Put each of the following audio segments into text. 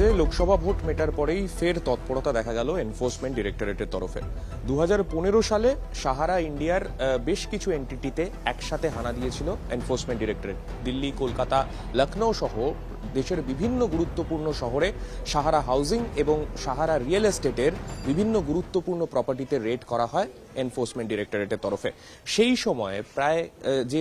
রাজ্যে লোকসভা ভোট মেটার পরেই ফের তৎপরতা দেখা গেল এনফোর্সমেন্ট ডিরেক্টরেটের তরফে 2015 সালে সাহারা ইন্ডিয়ার বেশ কিছু এন্টিটিতে একসাথে হানা দিয়েছিল এনফোর্সমেন্ট ডিরেক্টরেট। দিল্লি, কলকাতা, লখনৌ সহ দেশের বিভিন্ন গুরুত্বপূর্ণ শহরে সাহারা হাউজিং এবং সাহারা রিয়েল এস্টেটের বিভিন্ন গুরুত্বপূর্ণ প্রপার্টিতে রেড করা হয় এনফোর্সমেন্ট ডিরেক্টরেটের তরফে। সেই সময় প্রায় যে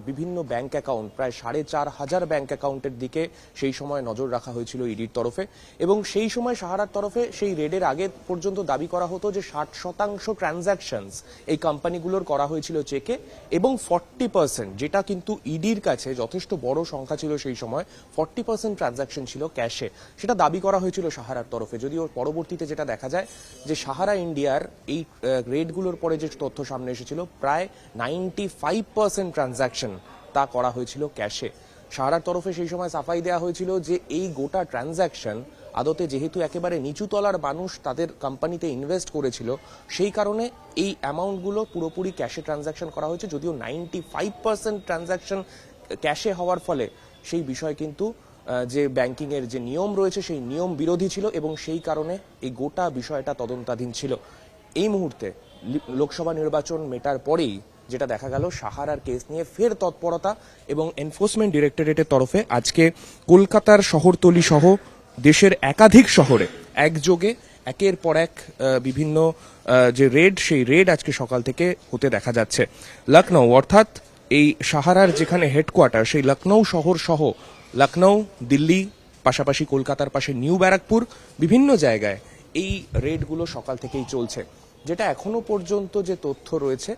বিভিন্ন ব্যাংক অ্যাকাউন্ট, প্রায় 4,500 ব্যাংক অ্যাকাউন্টের দিকে সেই সময় নজর রাখা হয়েছিল ইডির তরফে। এবং সেই সময় সাহারার তরফে সেই রেডের আগে পর্যন্ত দাবি করা হতো যে 60% ট্রানজ্যাকশনস এই কোম্পানিগুলোর করা হয়েছিল চেকে এবং 40%, যেটা কিন্তু ইডির কাছে যথেষ্ট বড় সংখ্যা ছিল সেই সময়, 40% ট্রানজ্যাকশন ছিল ক্যাশে, সেটা দাবি করা হয়েছিল সাহারার তরফে। যদিও পরবর্তীতে যেটা দেখা যায় যে সাহারা ইন্ডিয়ার এই রেডগুলোর পরে যে তথ্য সামনে এসেছিল, প্রায় 95% ট্রানজ্যাকশন তা করা হয়েছিল ক্যাশে। সাহারার তরফে সেই সময় সাফাই দেওয়া হয়েছিল যে এই গোটা ট্রানজ্যাকশন আদতে যেহেতু একেবারে নিচু তলার মানুষ তাদের কোম্পানিতে ইনভেস্ট করেছিল, সেই কারণে এই অ্যামাউন্টগুলো পুরোপুরি ক্যাশে ট্রানজ্যাকশন করা হয়েছে। যদিও 95% ট্রানজ্যাকশন ক্যাশে হওয়ার ফলে সেই বিষয় কিন্তু যে ব্যাংকিং এর যে নিয়ম রয়েছে সেই নিয়ম বিরোধী ছিল এবং সেই কারণে এই গোটা বিষয়টা তদন্তাধীন ছিল। এই মুহূর্তে লোকসভা নির্বাচন মেটার পরেই যেটা দেখা গেল, সাহারার কেস নিয়ে ফের তৎপরতা এবং এনফোর্সমেন্ট ডিরেক্টরেটের তরফে আজকে কলকাতার শহরতলি সহ দেশের একাধিক শহরে একযোগে একের পর এক বিভিন্ন যে রেড, সেই রেড আজকে সকাল থেকে হতে দেখা যাচ্ছে। লখনৌ অর্থাৎ এই সাহারার যেখানে হেডকোয়ার্টার, সেই লখনৌ শহর সহ লখনৌ, দিল্লি, পাশাপাশি কলকাতার পাশে নিউ ব্যারাকপুর, বিভিন্ন জায়গায় এই রেডগুলো সকাল থেকেই চলছে। যেটা এখনো পর্যন্ত যে তথ্য রয়েছে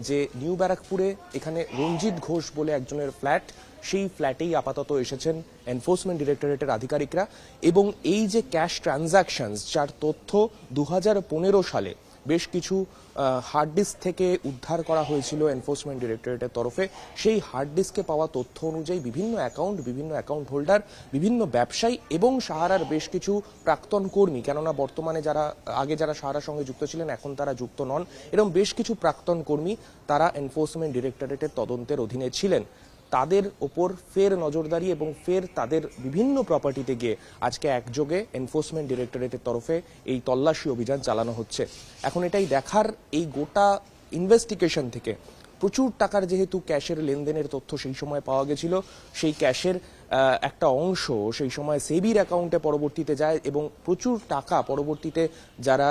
যে নিউ ব্যারাকপুরে এখানে রঞ্জিত ঘোষ বলে একজনের ফ্ল্যাট, সেই ফ্ল্যাটেই আপাতত এসেছেন এনফোর্সমেন্ট ডিরেক্টরেটের আধিকারিকরা এবং এই যে ক্যাশ ট্রানজ্যাকশনস যার তথ্য 2015 সালে বেশ কিছু হার্ড ডিস্ক থেকে উদ্ধার করা হয়েছিল এনফোর্সমেন্ট ডিরেক্টরেটের তরফে, সেই হার্ড ডিস্কে পাওয়া তথ্য অনুযায়ী বিভিন্ন অ্যাকাউন্ট হোল্ডার, বিভিন্ন ব্যবসায়ী এবং সাহারার বেশ কিছু প্রাক্তন কর্মী, কেননা বর্তমানে যারা সাহারার সঙ্গে যুক্ত ছিলেন এখন তারা যুক্ত নন, এরকম বেশ কিছু প্রাক্তন কর্মী তারা এনফোর্সমেন্ট ডিরেক্টরেটের তদন্তের অধীনে ছিলেন, তাদের ওপর ফের নজরদারি এবং ফের তাদের বিভিন্ন প্রপার্টিতে গিয়ে আজকে একযোগে এনফোর্সমেন্ট ডিরেক্টরেটের তরফে এই তল্লাশি অভিযান চালানো হচ্ছে। এখন এটাই দেখার, এই গোটা ইনভেস্টিগেশন থেকে প্রচুর টাকার যেহেতু ক্যাশের লেনদেনের তথ্য সেই সময় পাওয়া গেছিল, সেই ক্যাশের একটা অংশ সেই সময় সেবির অ্যাকাউন্টে পরবর্তীতে যায় এবং প্রচুর টাকা পরবর্তীতে যারা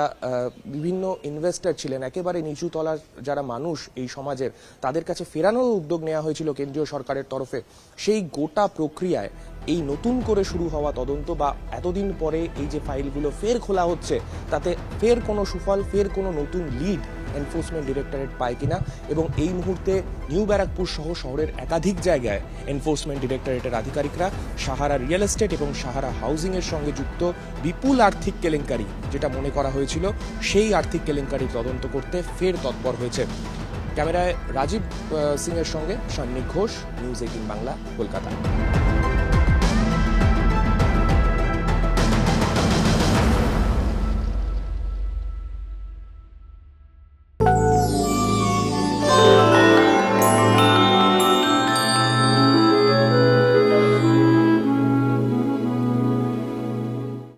বিভিন্ন ইনভেস্টর ছিলেন, একেবারে নিচু তলার যারা মানুষ এই সমাজের, তাদের কাছে ফেরানোর উদ্যোগ নেওয়া হয়েছিল কেন্দ্রীয় সরকারের তরফে। সেই গোটা প্রক্রিয়ায় এই নতুন করে শুরু হওয়া তদন্ত বা এতদিন পরে এই যে ফাইলগুলো ফের খোলা হচ্ছে, তাতে ফের কোনো সুফল, ফের কোনো নতুন লিড এনফোর্সমেন্ট ডিরেক্টরেট পায় কিনা, এবং এই মুহূর্তে নিউ ব্যারাকপুর সহ শহরের একাধিক জায়গায় এনফোর্সমেন্ট ডিরেক্টরেটের আধিকারিকরা সাহারা রিয়েল এস্টেট এবং সাহারা হাউজিং এর সঙ্গে যুক্ত বিপুল আর্থিক কেলেঙ্কারি যেটা মনে করা হয়েছিল, সেই আর্থিক কেলেঙ্কারি তদন্ত করতে ফের তৎপর হয়েছে। ক্যামেরায় রাজীব সিং এর সঙ্গে সান্নিক ঘোষ, নিউজ 18 বাংলা, কলকাতা।